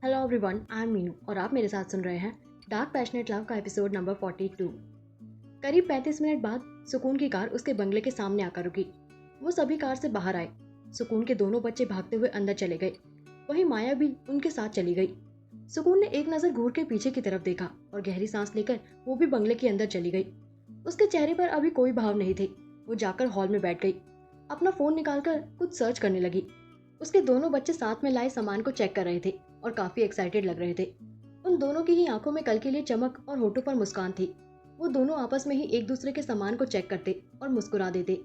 Hello everyone, I am Meenu और आप मेरे साथ सुन रहे हैं डार्क पैशनेट लव का एपिसोड नंबर 42। करीब 35 मिनट बाद सुकून की कार उसके बंगले के सामने आकर रुकी। वो सभी कार से बाहर आए। सुकून के दोनों बच्चे भागते हुए अंदर चले गए। वहीं माया भी उनके साथ चली गई। सुकून ने एक नजर घूर के पीछे की तरफ देखा और गहरी सांस लेकर वो भी बंगले के अंदर चली गई। उसके चेहरे पर अभी कोई भाव नहीं थे। वो जाकर हॉल में बैठ गई। अपना फोन निकालकर कुछ सर्च करने लगी। उसके दोनों बच्चे साथ में लाए सामान को चेक कर रहे थे और काफी एक्साइटेड लग रहे थे। उन दोनों की ही आंखों में कल के लिए चमक और होठों पर मुस्कान थी। वो दोनों आपस में ही एक दूसरे के सामान को चेक करते और मुस्कुरा देते।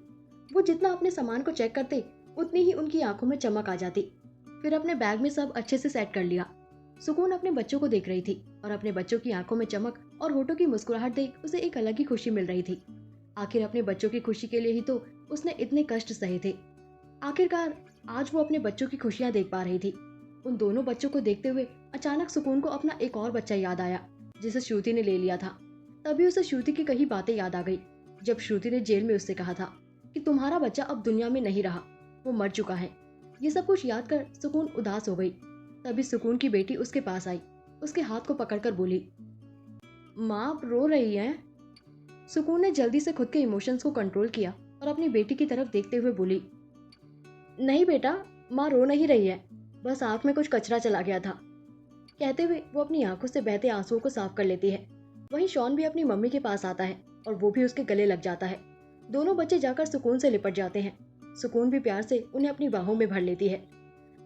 वो जितना अपने सामान को चेक करते उतनी ही उनकी आंखों में चमक आ जाती। फिर अपने बैग में सब अच्छे से सेट कर लिया। सुकून अपने बच्चों को देख रही थी और अपने बच्चों की आंखों में चमक और होठों की मुस्कुराहट देख उसे एक अलग ही खुशी मिल रही थी। आखिर अपने बच्चों की खुशी के लिए ही तो उसने इतने कष्ट सहे थे। आखिरकार आज वो अपने बच्चों की खुशियां देख पा रही थी। उन दोनों बच्चों को देखते हुए अचानक सुकून को अपना एक और बच्चा याद आया जिसे श्रुति ने ले लिया था। तभी उसे श्रुति की कई बातें याद आ गई। जब श्रुति ने जेल में उससे कहा था कि तुम्हारा बच्चा अब दुनिया में नहीं रहा, वो मर चुका है। ये सब कुछ याद कर सुकून उदास हो गई। तभी सुकून की बेटी उसके पास आई। उसके हाथ को पकड़कर बोली, माँ आप रो रही हैं? सुकून ने जल्दी से खुद के इमोशंस को कंट्रोल किया और अपनी बेटी की तरफ देखते हुए बोली, नहीं बेटा, माँ रो नहीं रही है, बस आंख में कुछ कचरा चला गया था। कहते हुए वो अपनी आंखों से बहते आंसुओं को साफ कर लेती है। वहीं शॉन भी अपनी मम्मी के पास आता है और वो भी उसके गले लग जाता है। दोनों बच्चे जाकर सुकून से लिपट जाते हैं। सुकून भी प्यार से उन्हें अपनी बाहों में भर लेती है।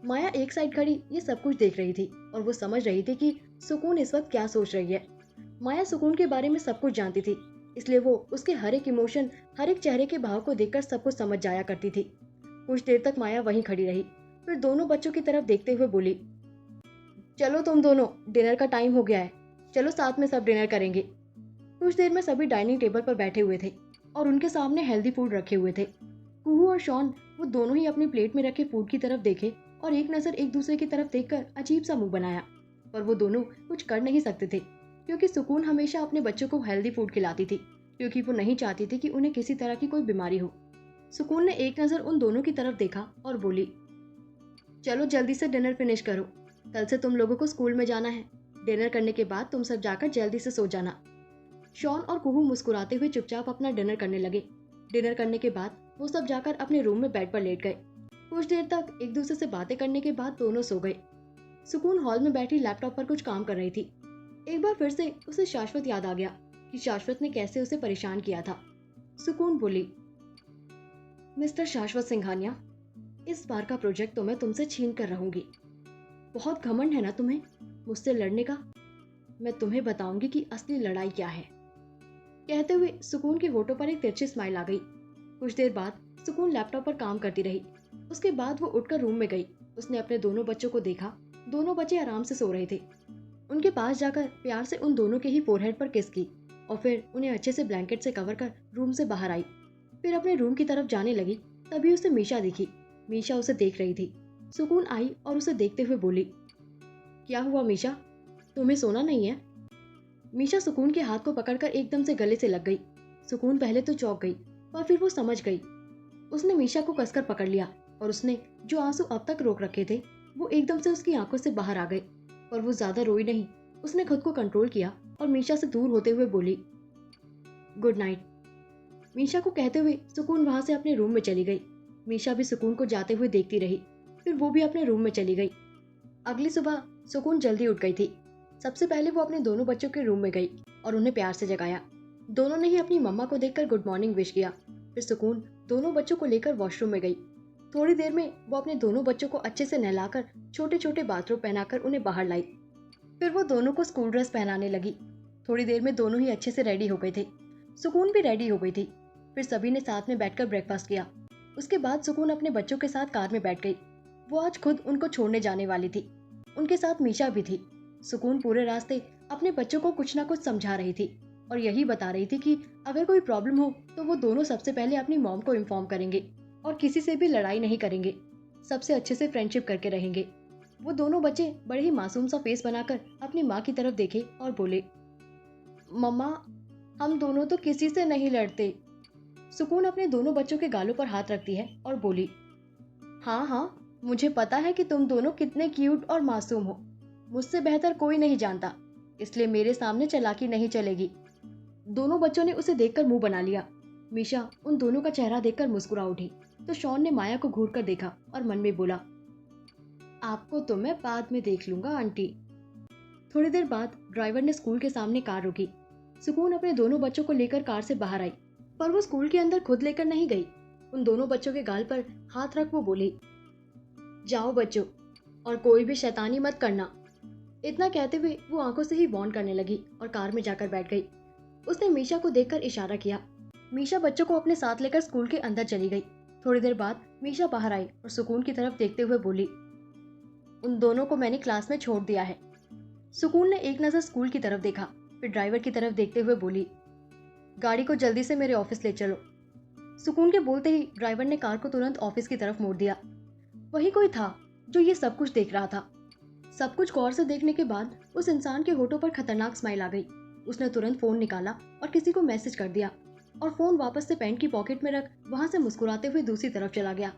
माया एक साइड खड़ी ये सब कुछ देख रही थी और वो समझ रही थी कि सुकून इस वक्त क्या सोच रही है। माया सुकून के बारे में सब कुछ जानती थी, इसलिए वो उसके हर एक इमोशन, हर एक चेहरे के भाव को देखकर सब कुछ समझ जाया करती थी। कुछ देर तक माया वहीं खड़ी रही, फिर दोनों बच्चों की तरफ देखते हुए बोली, चलो तुम दोनों, डिनर का टाइम हो गया है, चलो साथ में सब डिनर करेंगे। कुछ देर में सभी डाइनिंग टेबल पर बैठे हुए थे और उनके सामने हेल्दी फूड रखे हुए थे। कुहू और शॉन वो दोनों ही अपनी प्लेट में रखे फूड की तरफ देखे और एक नजर एक दूसरे की तरफ देखकर अजीब सा मुंह बनाया। पर वो दोनों कुछ कर नहीं सकते थे क्योंकि सुकून हमेशा अपने बच्चों को हेल्दी फूड खिलाती थी, क्योंकि वो नहीं चाहती थी कि उन्हें किसी तरह की कोई बीमारी हो। सुकून ने एक नजर उन दोनों की तरफ देखा और बोली, चलो जल्दी से डिनर फिनिश करो, कल से तुम लोगों को स्कूल में जाना है। डिनर करने के बाद तुम सब जाकर जल्दी से सो जाना। शॉन और कुहू मुस्कुराते हुए चुपचाप अपना डिनर करने लगे। डिनर करने के बाद वो सब जाकर अपने रूम में बेड पर लेट गए। कुछ देर तक एक दूसरे से बातें करने के बाद दोनों सो गए। सुकून हॉल में बैठी लैपटॉप पर कुछ काम कर रही थी। एक बार फिर से उसे शाश्वत याद आ गया कि शाश्वत ने कैसे उसे परेशान किया था। सुकून बोली, मिस्टर शाश्वत सिंघानिया, इस बार का प्रोजेक्ट तो मैं तुमसे छीन कर रहूंगी। बहुत घमंड है ना तुम्हें मुझसे लड़ने का। मैं तुम्हें बताऊंगी कि असली लड़ाई क्या है। कहते हुए सुकून के होठों पर एक तिरछी स्माइल आ गई। कुछ देर बाद सुकून लैपटॉप पर काम करती रही। उसके बाद वो उठकर रूम में गई। उसने अपने दोनों बच्चों को देखा। दोनों बच्चे आराम से सो रहे थे। उनके पास जाकर प्यार से उन दोनों के ही फोरहेड पर किस की और फिर उन्हें अच्छे से ब्लैंकेट से कवर कर रूम से बाहर आई। फिर अपने रूम की तरफ जाने लगी। तभी उसे मीशा दिखी। मीशा उसे देख रही थी। सुकून आई और उसे देखते हुए बोली, क्या हुआ मीशा, तुम्हें सोना नहीं है? मीशा सुकून के हाथ को पकड़कर एकदम से गले से लग गई। सुकून पहले तो चौंक गई, पर फिर वो समझ गई। उसने मीशा को कसकर पकड़ लिया और उसने जो आंसू अब तक रोक रखे थे वो एकदम से उसकी आंखों से बाहर आ गए। पर वो ज्यादा रोई नहीं। उसने खुद को कंट्रोल किया और मीशा से दूर होते हुए बोली, गुड नाइट। मीशा को कहते हुए सुकून वहां से अपने रूम में चली गई। मीशा भी सुकून को जाते हुए देखती रही। फिर वो भी अपने रूम में चली गई। अगली सुबह सुकून जल्दी उठ गई थी। सबसे पहले वो अपने दोनों बच्चों के रूम में गई और उन्हें प्यार से जगाया। दोनों ने ही अपनी मम्मा को देखकर गुड मॉर्निंग विश किया। फिर सुकून दोनों बच्चों को लेकर वॉशरूम में गई। थोड़ी देर में वो अपने दोनों बच्चों को अच्छे से नहलाकर छोटे छोटे बाथरूम पहनाकर उन्हें बाहर लाई। फिर वो दोनों को स्कूल ड्रेस पहनाने लगी। थोड़ी देर में दोनों ही अच्छे से रेडी हो गए थे। सुकून भी रेडी हो गई थी। फिर सभी ने साथ में बैठकर ब्रेकफास्ट किया। उसके बाद सुकून अपने बच्चों के साथ कार में बैठ गई। वो आज खुद उनको छोड़ने जाने वाली थी। उनके साथ मीशा भी थी। सुकून पूरे रास्ते अपने बच्चों को कुछ ना कुछ समझा रही थी और यही बता रही थी कि अगर कोई प्रॉब्लम हो तो वो दोनों सबसे पहले अपनी मॉम को इन्फॉर्म करेंगे और किसी से भी लड़ाई नहीं करेंगे, सबसे अच्छे से फ्रेंडशिप करके रहेंगे। वो दोनों बच्चे बड़े ही मासूम सा फेस बनाकर अपनी माँ की तरफ देखे और बोले, मम्मा हम दोनों तो किसी से नहीं लड़ते। सुकून अपने दोनों बच्चों के गालों पर हाथ रखती है और बोली, हाँ हाँ, मुझे पता है कि तुम दोनों कितने क्यूट और मासूम हो। मुझसे बेहतर कोई नहीं जानता, इसलिए मेरे सामने चालाकी नहीं चलेगी। दोनों बच्चों ने उसे देखकर मुंह बना लिया। मीशा उन दोनों का चेहरा देखकर मुस्कुरा उठी तो शॉन ने माया को घूर कर देखा और मन में बोला, आपको तो मैं बाद में देख लूंगा आंटी। थोड़ी देर बाद ड्राइवर ने स्कूल के सामने कार रोकी। सुकून अपने दोनों बच्चों को लेकर कार से बाहर आई, पर वो स्कूल के अंदर खुद लेकर नहीं गई। उन दोनों बच्चों के गाल पर हाथ रख वो बोली, जाओ बच्चों, और कोई भी शैतानी मत करना। इतना कहते हुए वो आंखों से ही वार्न करने लगी और कार में जाकर बैठ गई। उसने मीशा को देखकर इशारा किया। मीशा बच्चों को अपने साथ लेकर स्कूल के अंदर चली गई। थोड़ी देर बाद मीशा बाहर आई और सुकून की तरफ देखते हुए बोली, उन दोनों को मैंने क्लास में छोड़ दिया है। सुकून ने एक नजर स्कूल की तरफ देखा, फिर ड्राइवर की तरफ देखते हुए बोली, गाड़ी को जल्दी से मेरे ऑफिस ले चलो। सुकून के बोलते ही ड्राइवर ने कार को तुरंत ऑफिस की तरफ मोड़ दिया। वही कोई था जो ये सब कुछ देख रहा था। सब कुछ गौर से देखने के बाद उस इंसान के होठों पर खतरनाक स्माइल आ गई। उसने तुरंत फोन निकाला और किसी को मैसेज कर दिया और फोन वापस से पैंट की पॉकेट में रख वहां से मुस्कुराते हुए दूसरी तरफ चला गया।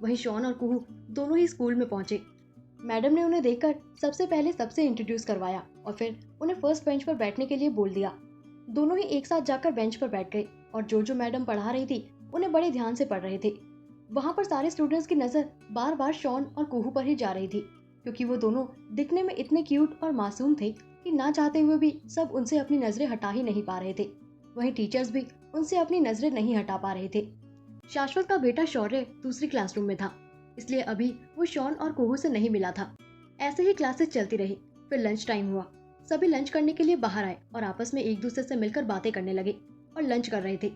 वहीं शॉन और कुहू दोनों ही स्कूल में पहुंचे। मैडम ने उन्हें देखकर सबसे पहले सबसे इंट्रोड्यूस करवाया और फिर उन्हें फर्स्ट बेंच पर बैठने के लिए बोल दिया। दोनों ही एक साथ जाकर बेंच पर बैठ गए और जो मैडम पढ़ा रही थी उन्हें बड़े ध्यान से पढ़ रहे थे। वहां पर सारे स्टूडेंट्स की नजर बार बार शॉन और कुहू पर ही जा रही थी, क्योंकि वो दोनों दिखने में इतने क्यूट और मासूम थे कि ना चाहते हुए भी सब उनसे अपनी नजरें हटा ही नहीं पा रहे थे। वहीं टीचर्स भी उनसे अपनी नजरें नहीं हटा पा रहे थे। शाश्वत का बेटा शौर्य दूसरी क्लासरूम में था, इसलिए अभी वो शॉन और कुहू से नहीं मिला था। ऐसे ही क्लासेस चलती रही। फिर लंच टाइम हुआ। सभी लंच करने के लिए बाहर आए और आपस में एक दूसरे से मिलकर बातें करने लगे और लंच कर रहे थे।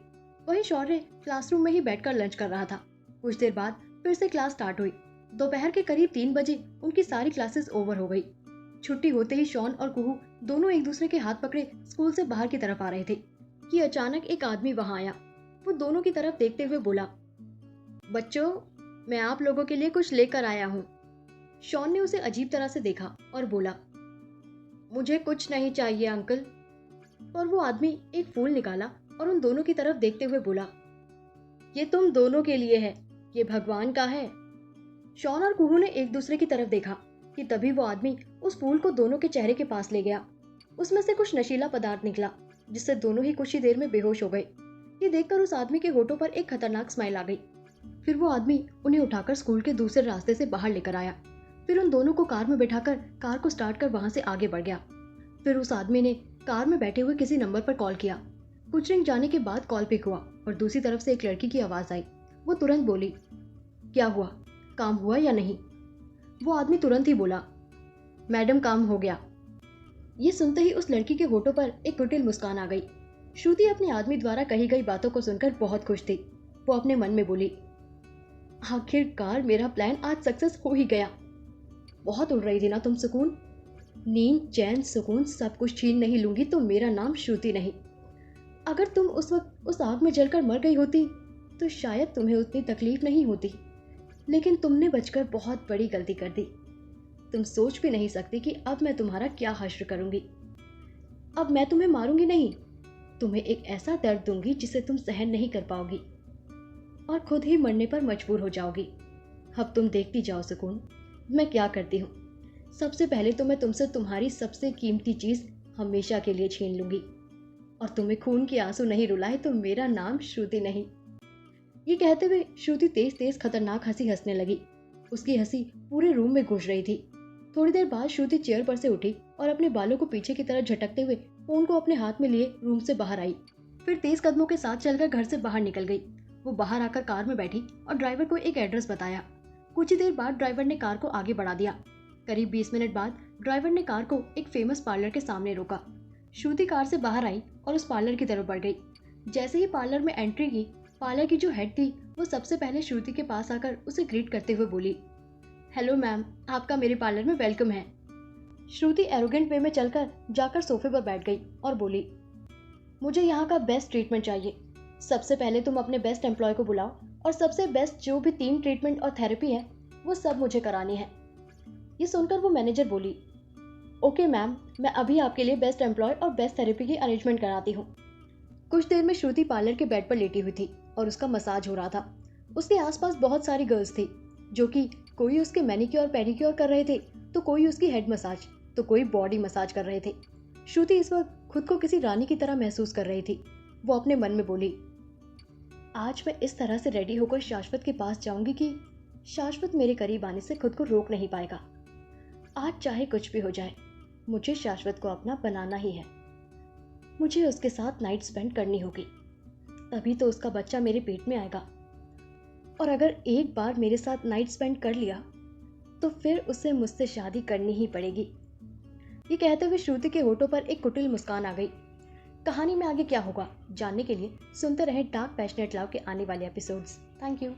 वहीं शौर्य क्लासरूम में ही बैठकर लंच कर रहा था। कुछ देर बाद फिर से क्लास स्टार्ट हुई। दोपहर के करीब 3 बजे उनकी सारी क्लासेस ओवर हो गई। छुट्टी होते ही शॉन और कुहू दोनों एक दूसरे के हाथ पकड़े स्कूल से बाहर की तरफ आ रहे थे कि अचानक एक आदमी वहां आया। वो दोनों की तरफ देखते हुए बोला, बच्चों, मैं आप लोगों के लिए कुछ लेकर आया हूँ। शॉन ने उसे अजीब तरह से देखा और बोला, मुझे कुछ नहीं चाहिए अंकल। और वो आदमी एक फूल निकाला और उन दोनों की तरफ देखते हुए बोला, ये तुम दोनों के लिए है, ये भगवान का है। शॉन और कुहू ने एक दूसरे की तरफ देखा कि तभी वो आदमी उस फूल को दोनों के चेहरे के पास ले गया। उसमें से कुछ नशीला पदार्थ निकला, जिससे दोनों ही कुछ ही देर में बेहोश हो गए। ये देखकर उस आदमी के होठों पर एक खतरनाक स्माइल आ गई। फिर वो आदमी उन्हें उठाकर स्कूल के दूसरे रास्ते से बाहर लेकर आया। फिर उन दोनों को कार में बिठाकर कार को स्टार्ट कर वहां से आगे बढ़ गया। फिर उस आदमी ने कार में बैठे हुए किसी नंबर पर कॉल किया। कुछ रिंग जाने के बाद कॉल पिक हुआ और दूसरी तरफ से एक लड़की की आवाज आई। वो तुरंत बोली, क्या हुआ, काम हुआ या नहीं? वो आदमी तुरंत ही बोला, मैडम काम हो गया। ये सुनते ही उस लड़की के होठों पर एक कुटिल मुस्कान आ गई। श्रुति अपने आदमी द्वारा कही गई बातों को सुनकर बहुत खुश थी। वो अपने मन में बोली, आखिरकार मेरा प्लान आज सक्सेस हो ही गया। बहुत उड़ रही थी ना तुम सुकून। नींद, चैन, सुकून सब कुछ छीन नहीं लूंगी तो मेरा नाम श्रुति नहीं। अगर तुम उस वक्त उस आग में जलकर मर गई होती तो शायद तुम्हें उतनी तकलीफ नहीं होती, लेकिन तुमने बचकर बहुत बड़ी गलती कर दी। तुम सोच भी नहीं सकती कि अब मैं तुम्हारा क्या हश्र करूंगी। अब मैं तुम्हें मारूंगी नहीं, तुम्हें एक ऐसा दर्द दूंगी जिसे तुम सहन नहीं कर पाओगी और खुद ही मरने पर मजबूर हो जाओगी। अब तुम देखती जाओ सुकून, मैं क्या करती हूँ। सबसे पहले तो मैं तुमसे तुम्हारी सबसे कीमती चीज हमेशा के लिए छीन लूंगी और तुम्हें खून के आंसू नहीं रुलाए तो मेरा नाम श्रुति नहीं। ये कहते हुए श्रुति तेज तेज खतरनाक हंसी हंसने लगी। उसकी हंसी पूरे रूम में गूंज रही थी। थोड़ी देर बाद श्रुति चेयर पर से उठी और अपने बालों को पीछे की तरफ झटकते हुए फोन को अपने हाथ में लिए रूम से बाहर आई। फिर तेज कदमों के साथ चलकर घर से बाहर निकल गई। वो बाहर आकर कार में बैठी और ड्राइवर को एक एड्रेस बताया। कुछ ही देर बाद ड्राइवर ने कार को आगे बढ़ा दिया। करीब 20 मिनट बाद ड्राइवर ने कार को एक फेमस पार्लर के सामने रोका। श्रुति कार से बाहर आई और उस पार्लर की तरफ बढ़ गई। जैसे ही पार्लर में एंट्री की, पार्लर की जो हेड थी वो सबसे पहले श्रुति के पास आकर उसे ग्रीट करते हुए बोली, हेलो मैम, आपका मेरे पार्लर में वेलकम है। श्रुति एरोगेंट वे में चलकर जाकर सोफे पर बैठ गई और बोली, मुझे यहाँ का बेस्ट ट्रीटमेंट चाहिए। सबसे पहले तुम अपने बेस्ट एम्प्लॉय को बुलाओ और सबसे बेस्ट जो भी 3 ट्रीटमेंट और थेरेपी है वो सब मुझे करानी है। ये सुनकर वो मैनेजर बोली, ओके मैम, मैं अभी आपके लिए बेस्ट एम्प्लॉय और बेस्ट थेरेपी की अरेंजमेंट कराती हूँ। कुछ देर में श्रुति पार्लर के बेड पर लेटी हुई थी और उसका मसाज हो रहा था। उसके आसपास बहुत सारी गर्ल्स थी, जो कि कोई उसके मैनिक्योर पेडिक्योर कर रहे थे तो कोई उसकी हेड मसाज। तो कोई बॉडी मसाज कर रहे थे। श्रुति इस वक्त खुद को किसी रानी की तरह महसूस कर रही थी। वो अपने मन में बोली, आज मैं इस तरह से रेडी होकर शाश्वत के पास जाऊंगी कि शाश्वत मेरे करीब आने से खुद को रोक नहीं पाएगा। आज चाहे कुछ भी हो जाए, मुझे शाश्वत को अपना बनाना ही है। मुझे उसके साथ नाइट स्पेंड करनी होगी, तभी तो उसका बच्चा मेरे पेट में आएगा। और अगर एक बार मेरे साथ नाइट स्पेंड कर लिया तो फिर उसे मुझसे शादी करनी ही पड़ेगी। ये कहते हुए श्रुति के होठों पर एक कुटिल मुस्कान आ गई। कहानी में आगे क्या होगा जानने के लिए सुनते रहें डार्क पैशनेट लव के आने वाले एपिसोड्स। Thank you.